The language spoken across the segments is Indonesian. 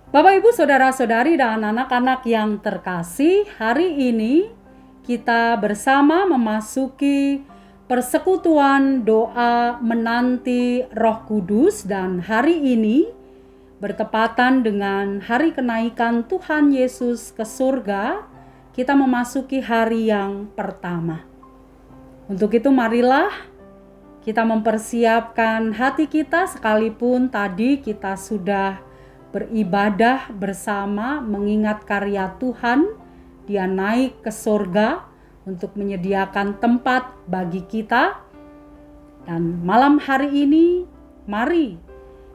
Bapak, Ibu, Saudara-saudari, dan anak-anak yang terkasih, hari ini kita bersama memasuki persekutuan doa menanti Roh Kudus, dan hari ini bertepatan dengan hari kenaikan Tuhan Yesus ke surga. Kita memasuki hari yang pertama. Untuk itu marilah kita mempersiapkan hati kita, sekalipun tadi kita sudah beribadah bersama mengingat karya Tuhan. Dia naik ke surga untuk menyediakan tempat bagi kita. Dan malam hari ini mari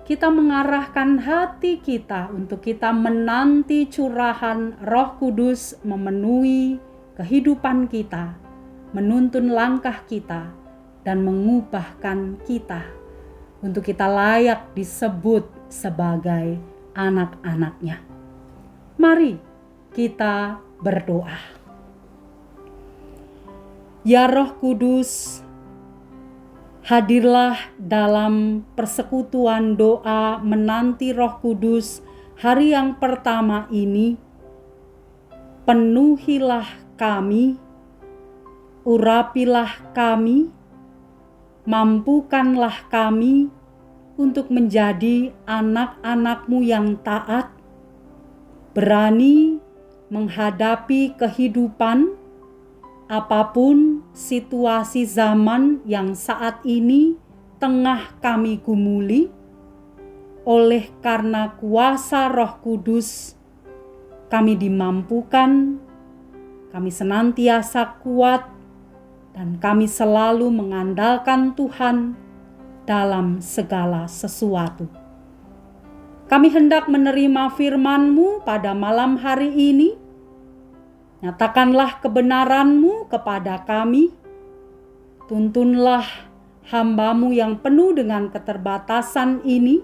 kita mengarahkan hati kita untuk kita menanti curahan Roh Kudus memenuhi kehidupan kita, menuntun langkah kita, dan mengubahkan kita untuk kita layak disebut sebagai anak-anaknya. Mari kita berdoa. Ya Roh Kudus, hadirlah dalam persekutuan doa menanti Roh Kudus hari yang pertama ini. Penuhilah kami, urapilah kami, mampukanlah kami untuk menjadi anak-anak-Mu yang taat, berani menghadapi kehidupan, apapun situasi zaman yang saat ini tengah kami gumuli. Oleh karena kuasa Roh Kudus, kami dimampukan, kami senantiasa kuat, dan kami selalu mengandalkan Tuhan dalam segala sesuatu. Kami hendak menerima firman-Mu pada malam hari ini. Nyatakanlah kebenaran-Mu kepada kami. Tuntunlah hamba-Mu yang penuh dengan keterbatasan ini,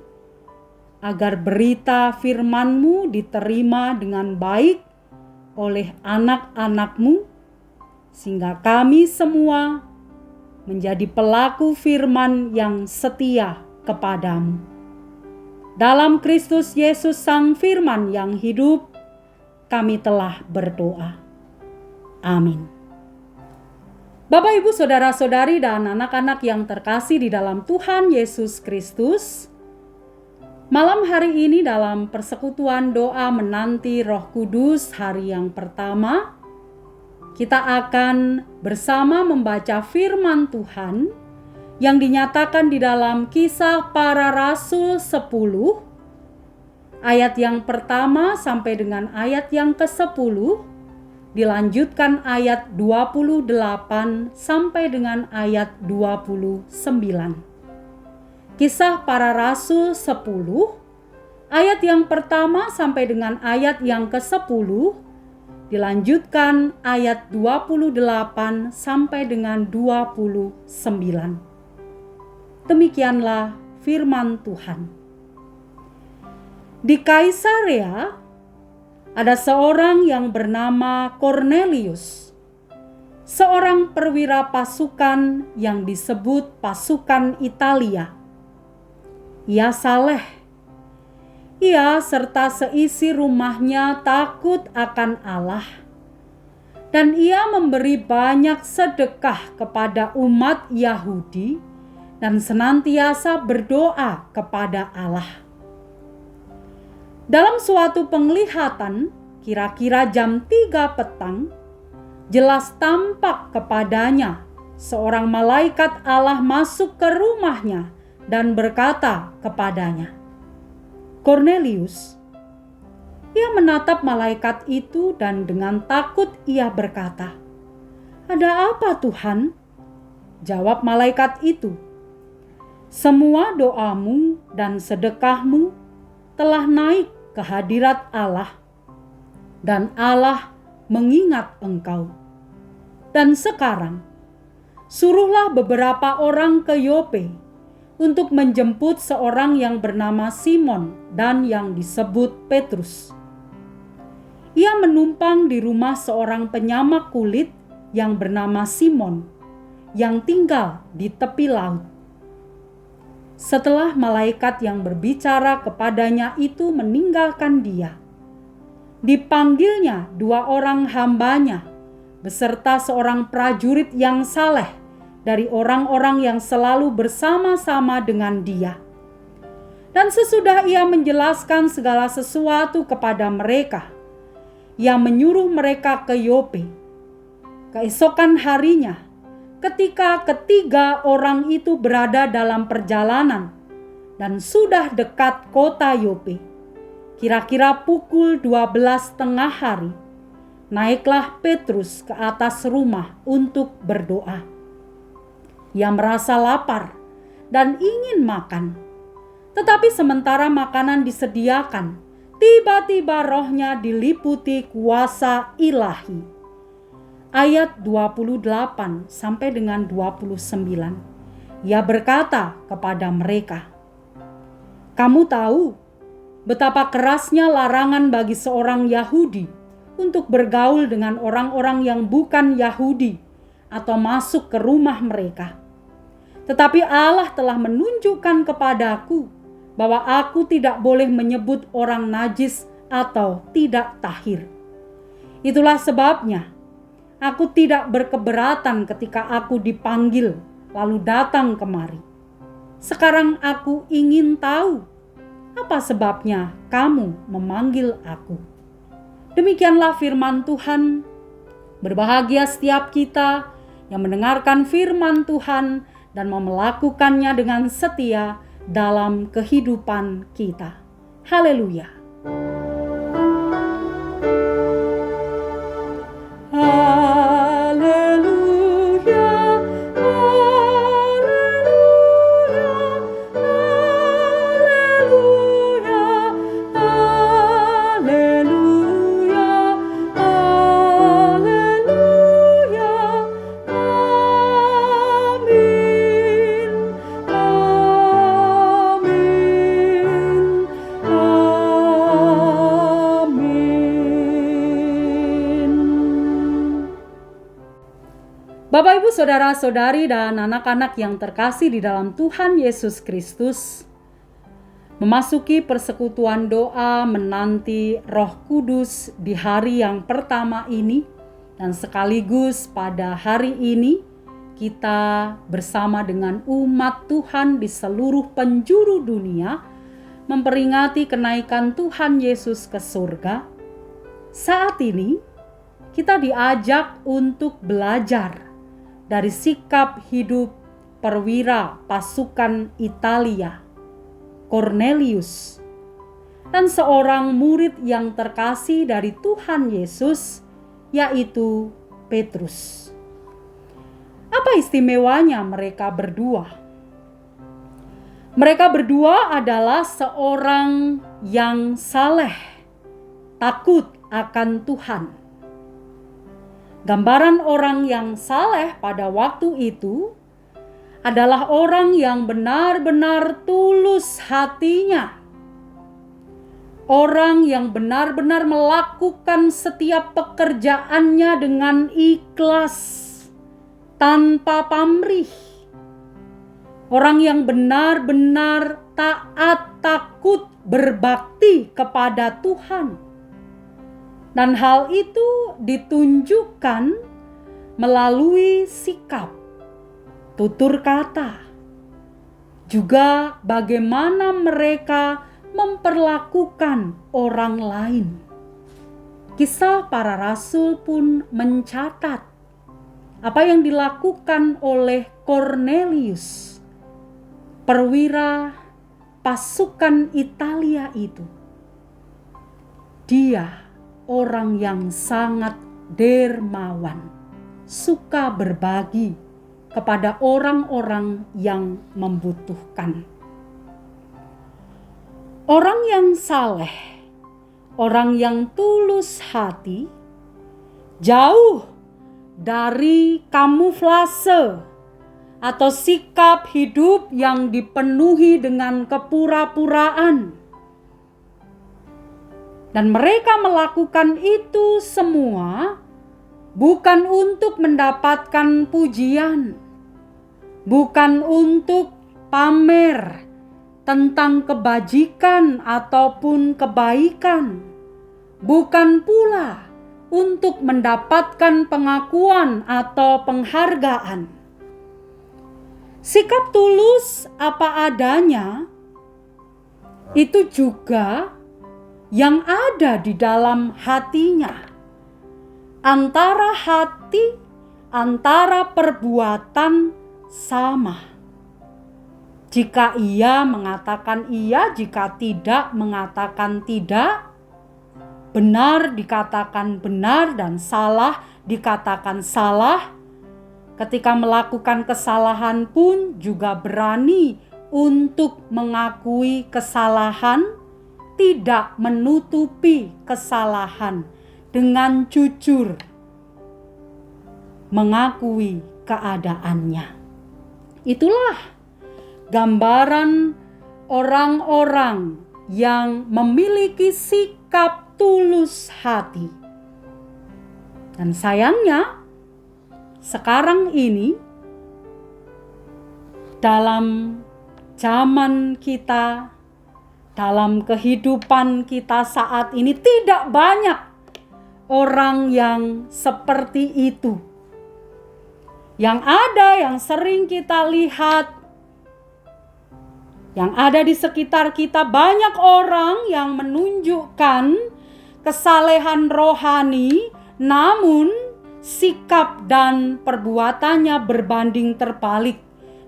agar berita firman-Mu diterima dengan baik oleh anak-anak-Mu, sehingga kami semua menjadi pelaku firman yang setia kepadamu. Dalam Kristus Yesus Sang Firman yang hidup, kami telah berdoa. Amin. Bapak, Ibu, Saudara-saudari, dan anak-anak yang terkasih di dalam Tuhan Yesus Kristus, malam hari ini dalam persekutuan doa menanti Roh Kudus hari yang pertama, kita akan bersama membaca firman Tuhan yang dinyatakan di dalam Kisah Para Rasul 10, ayat yang pertama sampai dengan ayat yang ke-10, dilanjutkan ayat 28 sampai dengan ayat 29. Kisah Para Rasul 10, ayat yang pertama sampai dengan ayat yang ke-10, dilanjutkan ayat 28 sampai dengan 29. Demikianlah firman Tuhan. Di Kaisarea ada seorang yang bernama Kornelius, seorang perwira pasukan yang disebut pasukan Italia. Ia saleh. Ia serta seisi rumahnya takut akan Allah, dan ia memberi banyak sedekah kepada umat Yahudi dan senantiasa berdoa kepada Allah. Dalam suatu penglihatan, kira-kira jam 3 petang, jelas tampak kepadanya seorang malaikat Allah masuk ke rumahnya dan berkata kepadanya, "Kornelius." Ia menatap malaikat itu dan dengan takut ia berkata, "Ada apa, Tuhan?" Jawab malaikat itu, "Semua doamu dan sedekahmu telah naik ke hadirat Allah, dan Allah mengingat engkau. Dan sekarang, suruhlah beberapa orang ke Yope untuk menjemput seorang yang bernama Simon dan yang disebut Petrus. Ia menumpang di rumah seorang penyamak kulit yang bernama Simon, yang tinggal di tepi laut. Setelah malaikat yang berbicara kepadanya itu meninggalkan dia, dipanggilnya 2 orang hambanya beserta seorang prajurit yang saleh dari orang-orang yang selalu bersama-sama dengan dia. Dan sesudah ia menjelaskan segala sesuatu kepada mereka, ia menyuruh mereka ke Yope. Keesokan harinya, ketika ketiga orang itu berada dalam perjalanan dan sudah dekat kota Yope, kira-kira pukul 12:30 hari, naiklah Petrus ke atas rumah untuk berdoa. Ia merasa lapar dan ingin makan. Tetapi sementara makanan disediakan, tiba-tiba rohnya diliputi kuasa ilahi. Ayat 28 sampai dengan 29. Ia berkata kepada mereka, "Kamu tahu betapa kerasnya larangan bagi seorang Yahudi untuk bergaul dengan orang-orang yang bukan Yahudi atau masuk ke rumah mereka. Tetapi Allah telah menunjukkan kepadaku bahwa aku tidak boleh menyebut orang najis atau tidak tahir. Itulah sebabnya aku tidak berkeberatan ketika aku dipanggil lalu datang kemari. Sekarang aku ingin tahu apa sebabnya kamu memanggil aku." Demikianlah firman Tuhan. Berbahagia setiap kita yang mendengarkan firman Tuhan dan melakukannya dengan setia dalam kehidupan kita. Haleluya. Bapak, Ibu, saudara-saudari, dan anak-anak yang terkasih di dalam Tuhan Yesus Kristus, memasuki persekutuan doa menanti Roh Kudus di hari yang pertama ini, dan sekaligus pada hari ini kita bersama dengan umat Tuhan di seluruh penjuru dunia memperingati kenaikan Tuhan Yesus ke surga. Saat ini kita diajak untuk belajar dari sikap hidup perwira pasukan Italia, Cornelius, dan seorang murid yang terkasih dari Tuhan Yesus, yaitu Petrus. Apa istimewanya mereka berdua? Mereka berdua adalah seorang yang saleh, takut akan Tuhan. Gambaran orang yang saleh pada waktu itu adalah orang yang benar-benar tulus hatinya. Orang yang benar-benar melakukan setiap pekerjaannya dengan ikhlas, tanpa pamrih. Orang yang benar-benar taat, takut, berbakti kepada Tuhan. Dan hal itu ditunjukkan melalui sikap, tutur kata, juga bagaimana mereka memperlakukan orang lain. Kisah para rasul pun mencatat apa yang dilakukan oleh Cornelius, perwira pasukan Italia itu. Dia orang yang sangat dermawan, suka berbagi kepada orang-orang yang membutuhkan. Orang yang saleh, orang yang tulus hati, jauh dari kamuflase atau sikap hidup yang dipenuhi dengan kepura-puraan. Dan mereka melakukan itu semua bukan untuk mendapatkan pujian, bukan untuk pamer tentang kebajikan ataupun kebaikan, bukan pula untuk mendapatkan pengakuan atau penghargaan. Sikap tulus apa adanya itu juga yang ada di dalam hatinya. Antara hati, antara perbuatan sama. Jika ia mengatakan iya, jika tidak mengatakan tidak, benar dikatakan benar dan salah dikatakan salah. Ketika melakukan kesalahan pun juga berani untuk mengakui kesalahan, tidak menutupi kesalahan, dengan jujur mengakui keadaannya. Itulah gambaran orang-orang yang memiliki sikap tulus hati. Dan sayangnya, sekarang ini dalam zaman kita, dalam kehidupan kita saat ini, tidak banyak orang yang seperti itu. Yang ada, yang sering kita lihat, yang ada di sekitar kita, banyak orang yang menunjukkan kesalehan rohani, namun sikap dan perbuatannya berbanding terbalik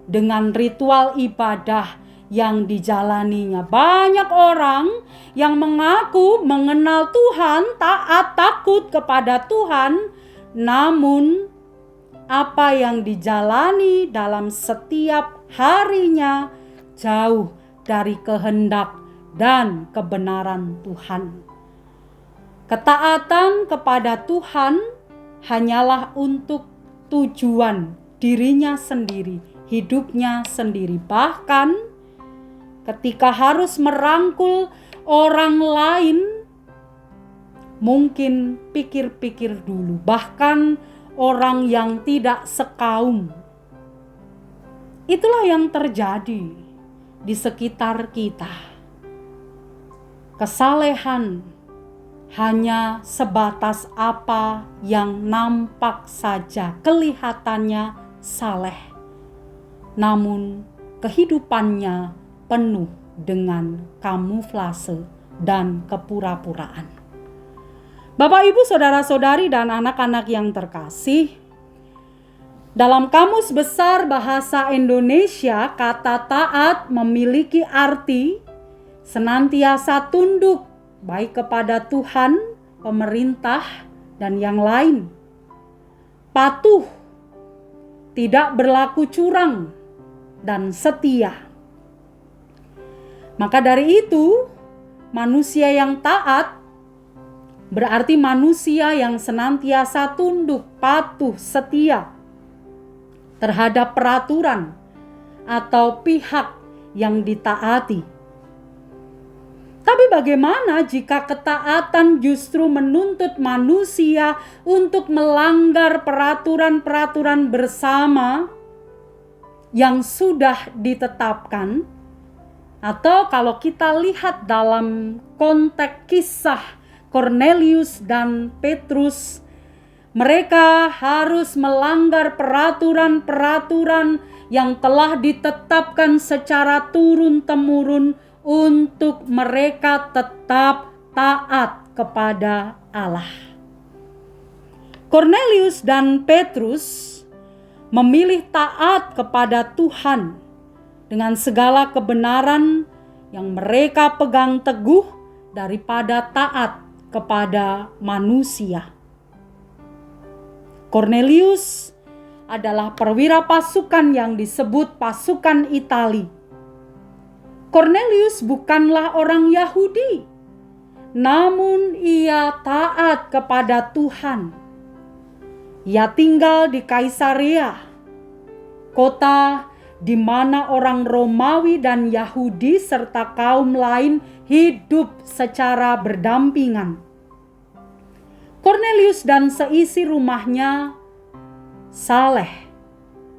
dengan ritual ibadah yang dijalaninya. Banyak orang yang mengaku mengenal Tuhan, taat, takut kepada Tuhan, namun apa yang dijalani dalam setiap harinya jauh dari kehendak dan kebenaran Tuhan. Ketaatan kepada Tuhan hanyalah untuk tujuan dirinya sendiri, hidupnya sendiri. Bahkan ketika harus merangkul orang lain, mungkin pikir-pikir dulu. Bahkan orang yang tidak sekaum. Itulah yang terjadi di sekitar kita. Kesalehan hanya sebatas apa yang nampak saja, kelihatannya saleh, namun kehidupannya penuh dengan kamuflase dan kepura-puraan. Bapak, Ibu, saudara-saudari, dan anak-anak yang terkasih, dalam Kamus Besar Bahasa Indonesia, kata taat memiliki arti senantiasa tunduk, baik kepada Tuhan, pemerintah, dan yang lain. Patuh, tidak berlaku curang, dan setia. Maka dari itu, manusia yang taat berarti manusia yang senantiasa tunduk, patuh, setia terhadap peraturan atau pihak yang ditaati. Tapi bagaimana jika ketaatan justru menuntut manusia untuk melanggar peraturan-peraturan bersama yang sudah ditetapkan? Atau kalau kita lihat dalam konteks kisah Kornelius dan Petrus, mereka harus melanggar peraturan-peraturan yang telah ditetapkan secara turun-temurun untuk mereka tetap taat kepada Allah. Kornelius dan Petrus memilih taat kepada Tuhan dengan segala kebenaran yang mereka pegang teguh daripada taat kepada manusia. Kornelius adalah perwira pasukan yang disebut pasukan Itali. Kornelius bukanlah orang Yahudi, namun ia taat kepada Tuhan. Ia tinggal di Kaisarea, kota di mana orang Romawi dan Yahudi serta kaum lain hidup secara berdampingan. Kornelius dan seisi rumahnya saleh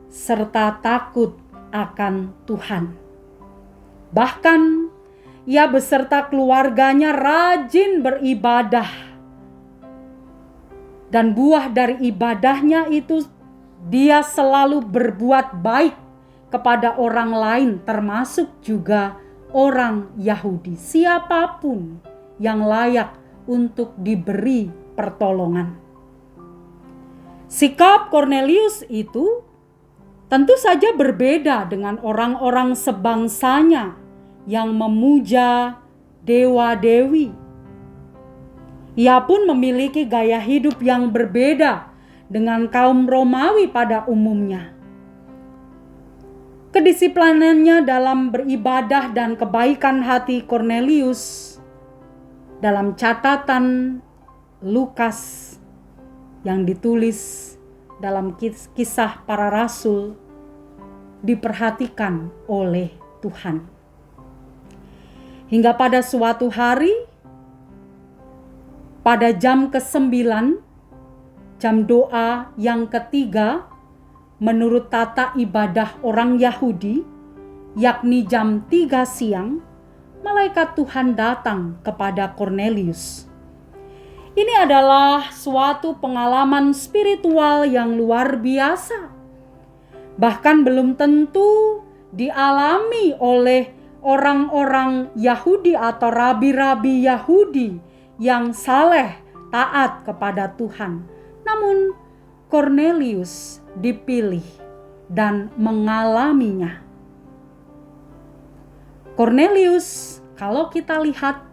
serta takut akan Tuhan. Bahkan ia beserta keluarganya rajin beribadah. Dan buah dari ibadahnya itu dia selalu berbuat baik kepada orang lain, termasuk juga orang Yahudi, siapapun yang layak untuk diberi pertolongan. Sikap Kornelius itu tentu saja berbeda dengan orang-orang sebangsanya yang memuja dewa-dewi. Ia pun memiliki gaya hidup yang berbeda dengan kaum Romawi pada umumnya. Kedisiplinannya dalam beribadah dan kebaikan hati Kornelius dalam catatan Lukas yang ditulis dalam kisah para rasul diperhatikan oleh Tuhan. Hingga pada suatu hari, pada jam ke-9, jam doa yang ketiga, menurut tata ibadah orang Yahudi, yakni jam 3 siang, malaikat Tuhan datang kepada Kornelius. Ini adalah suatu pengalaman spiritual yang luar biasa. Bahkan belum tentu dialami oleh orang-orang Yahudi atau rabi-rabi Yahudi yang saleh, taat kepada Tuhan. Namun Kornelius dipilih dan mengalaminya. Kornelius, kalau kita lihat,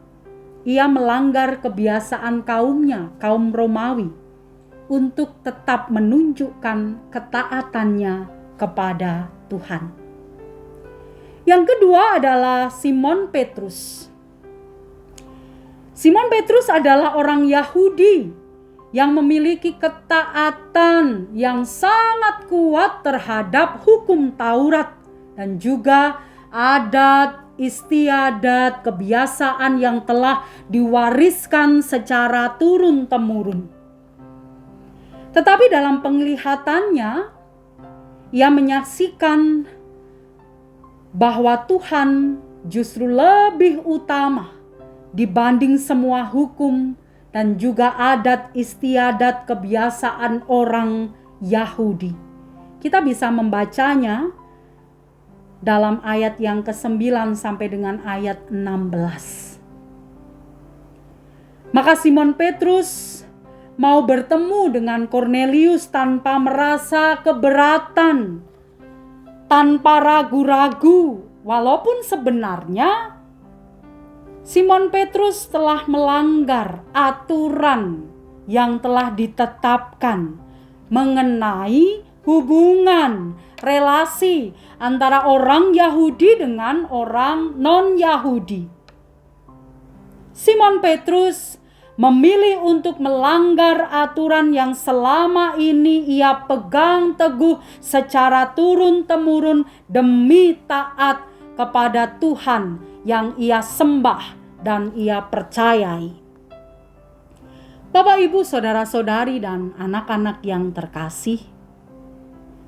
ia melanggar kebiasaan kaumnya, kaum Romawi, untuk tetap menunjukkan ketaatannya kepada Tuhan. Yang kedua adalah Simon Petrus. Simon Petrus adalah orang Yahudi yang memiliki ketaatan yang sangat kuat terhadap hukum Taurat dan juga adat istiadat, kebiasaan yang telah diwariskan secara turun-temurun. Tetapi dalam penglihatannya, ia menyaksikan bahwa Tuhan justru lebih utama dibanding semua hukum dan juga adat istiadat kebiasaan orang Yahudi. Kita bisa membacanya dalam ayat yang ke-9 sampai dengan ayat 16. Maka Simon Petrus mau bertemu dengan Kornelius tanpa merasa keberatan, tanpa ragu-ragu, walaupun sebenarnya Simon Petrus telah melanggar aturan yang telah ditetapkan mengenai hubungan relasi antara orang Yahudi dengan orang non-Yahudi. Simon Petrus memilih untuk melanggar aturan yang selama ini ia pegang teguh secara turun-temurun demi taat kepada Tuhan yang ia sembah dan ia percayai. Bapak, Ibu, saudara-saudari, dan anak-anak yang terkasih,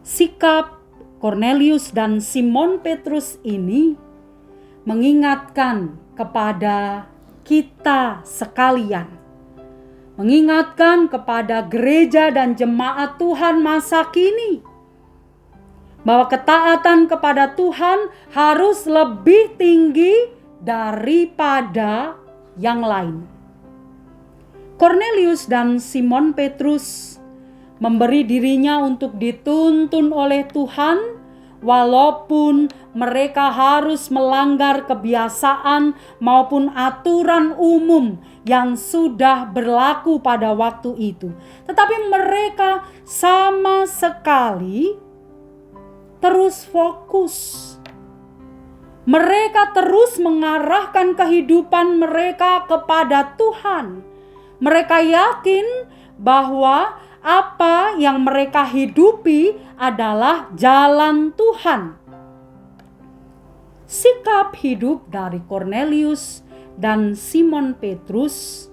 sikap Kornelius dan Simon Petrus ini mengingatkan kepada kita sekalian, mengingatkan kepada gereja dan jemaat Tuhan masa kini, bahwa ketaatan kepada Tuhan harus lebih tinggi daripada yang lain. Kornelius dan Simon Petrus memberi dirinya untuk dituntun oleh Tuhan, walaupun mereka harus melanggar kebiasaan maupun aturan umum yang sudah berlaku pada waktu itu. Tetapi mereka sama sekali terus fokus. Mereka terus mengarahkan kehidupan mereka kepada Tuhan. Mereka yakin bahwa apa yang mereka hidupi adalah jalan Tuhan. Sikap hidup dari Kornelius dan Simon Petrus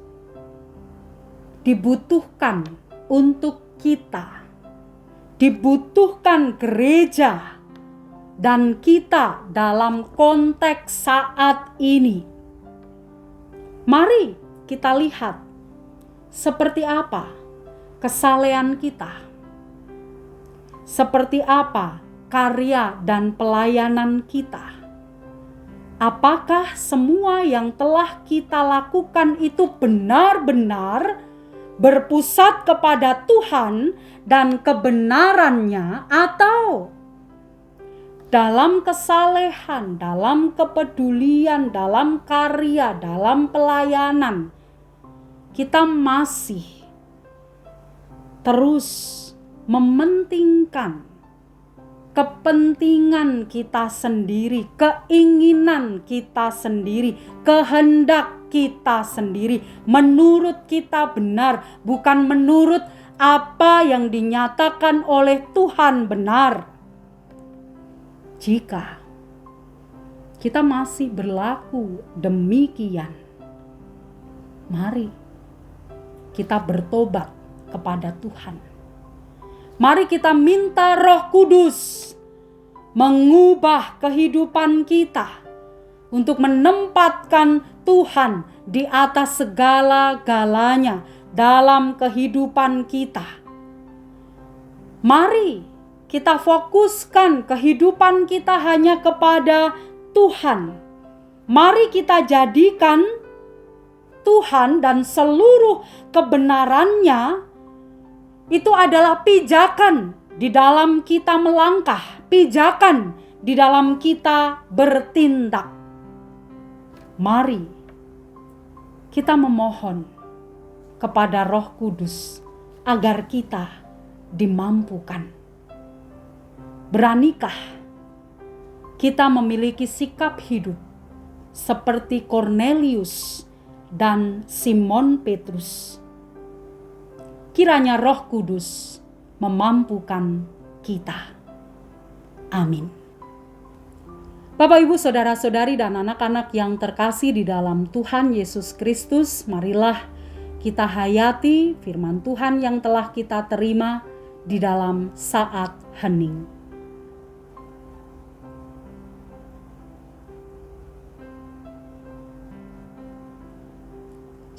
dibutuhkan untuk kita, dibutuhkan gereja dan kita dalam konteks saat ini. Mari kita lihat seperti apa kesalehan kita, seperti apa karya dan pelayanan kita. Apakah semua yang telah kita lakukan itu benar-benar berpusat kepada Tuhan dan kebenarannya, atau dalam kesalehan, dalam kepedulian, dalam karya, dalam pelayanan kita masih terus mementingkan kepentingan kita sendiri, keinginan kita sendiri, kehendak kita sendiri, menurut kita benar, bukan menurut apa yang dinyatakan oleh Tuhan benar. Jika kita masih berlaku demikian, mari kita bertobat kepada Tuhan. Mari kita minta Roh Kudus mengubah kehidupan kita untuk menempatkan Tuhan di atas segala-galanya dalam kehidupan kita. Mari kita fokuskan kehidupan kita hanya kepada Tuhan. Mari kita jadikan Tuhan dan seluruh kebenarannya itu adalah pijakan di dalam kita melangkah, pijakan di dalam kita bertindak. Mari kita memohon kepada Roh Kudus agar kita dimampukan. Beranikah kita memiliki sikap hidup seperti Kornelius dan Simon Petrus? Kiranya Roh Kudus memampukan kita. Amin. Bapak, Ibu, saudara-saudari, dan anak-anak yang terkasih di dalam Tuhan Yesus Kristus, marilah kita hayati firman Tuhan yang telah kita terima di dalam saat hening.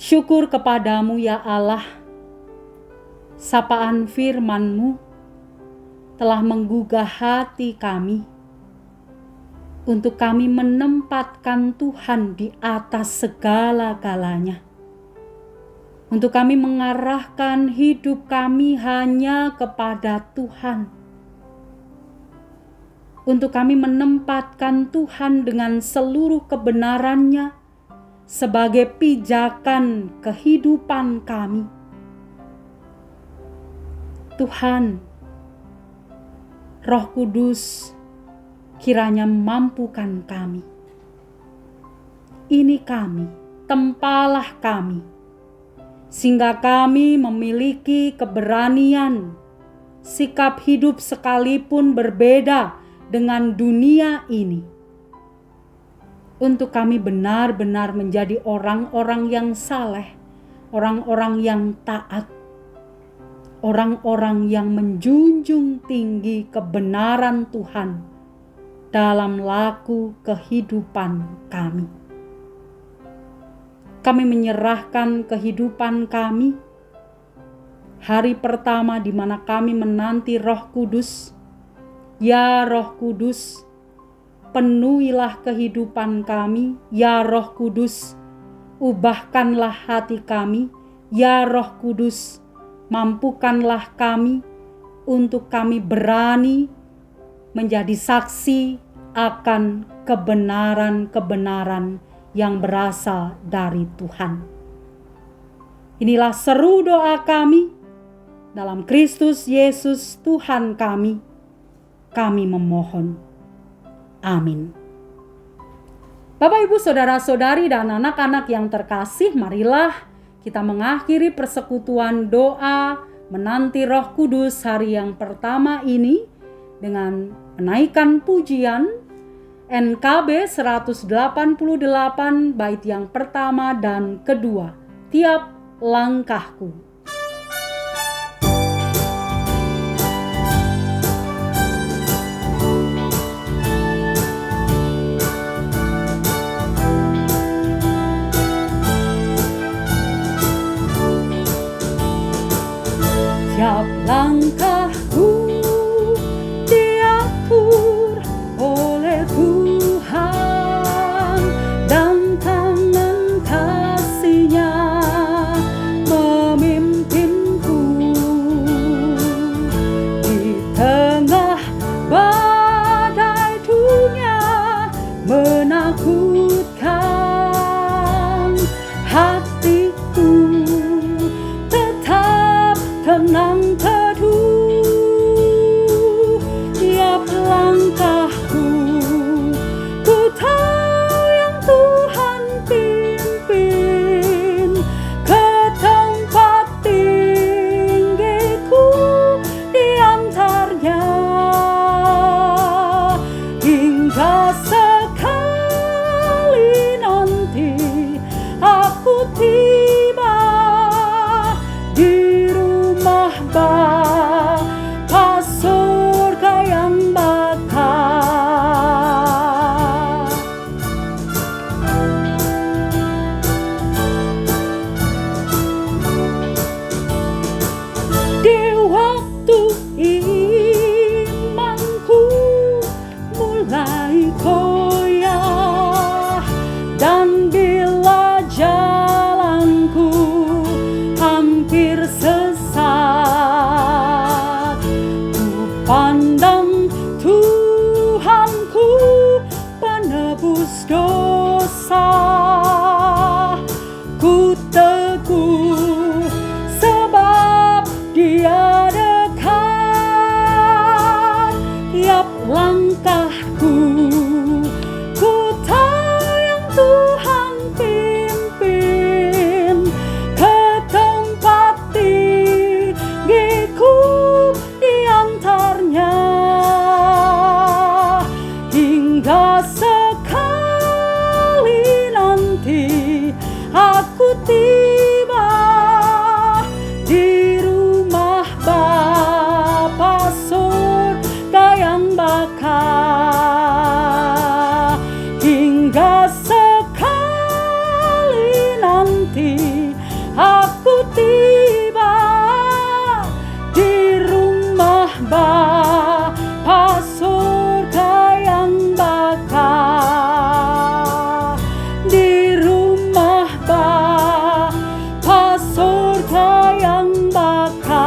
Syukur kepadamu ya Allah, sapaan firman-Mu telah menggugah hati kami untuk kami menempatkan Tuhan di atas segala-galanya. Untuk kami mengarahkan hidup kami hanya kepada Tuhan. Untuk kami menempatkan Tuhan dengan seluruh kebenarannya sebagai pijakan kehidupan kami. Tuhan, Roh Kudus kiranya mampukan kami. Ini kami, tempalah kami, sehingga kami memiliki keberanian, sikap hidup sekalipun berbeda dengan dunia ini, untuk kami benar-benar menjadi orang-orang yang saleh, orang-orang yang taat, orang-orang yang menjunjung tinggi kebenaran Tuhan dalam laku kehidupan kami. Kami menyerahkan kehidupan kami, hari pertama di mana kami menanti Roh Kudus. Ya Roh Kudus, penuhilah kehidupan kami. Ya Roh Kudus, ubahkanlah hati kami. Ya Roh Kudus, mampukanlah kami untuk kami berani menjadi saksi akan kebenaran-kebenaran yang berasal dari Tuhan. Inilah seru doa kami dalam Kristus Yesus Tuhan kami. Kami memohon. Amin. Bapak, Ibu, saudara-saudari, dan anak-anak yang terkasih, marilah kita mengakhiri persekutuan doa menanti Roh Kudus hari yang pertama ini dengan menaikkan pujian NKB 188 bait yang pertama dan kedua, Tiap Langkahku. Tiap langkahku diatur oleh Tuhan, dan tangan kasih-Nya memimpinku. Di tengah badai dunia menakutkan, hatiku tetap tenang teduh. Tiap langkahku ku tahu yang Tuhan pimpin ke tempat tinggiku, diantarnya hingga sekali nanti aku tiba di rumah Bapa surga yang bakal. Di waktu imanku mulai goyah, dan bila jalanku hampir sesat, ku pandang Tuhanku penebus dosa. Ku teguh sebab Dia dekat. Tiap langkahku ku tahu yang Tuhan pimpin ke tempat tinggiku, diantarnya hingga sekali nanti aku tiba di rumah Bapa surga yang bakal. Hingga sekali nanti aku tiba di rumah Bapa surga yang bakal. Di rumah Bapa surga yang bakal.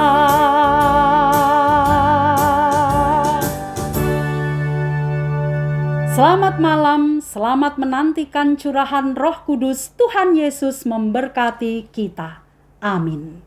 Selamat malam, selamat menantikan curahan Roh Kudus. Tuhan Yesus memberkati kita. Amin.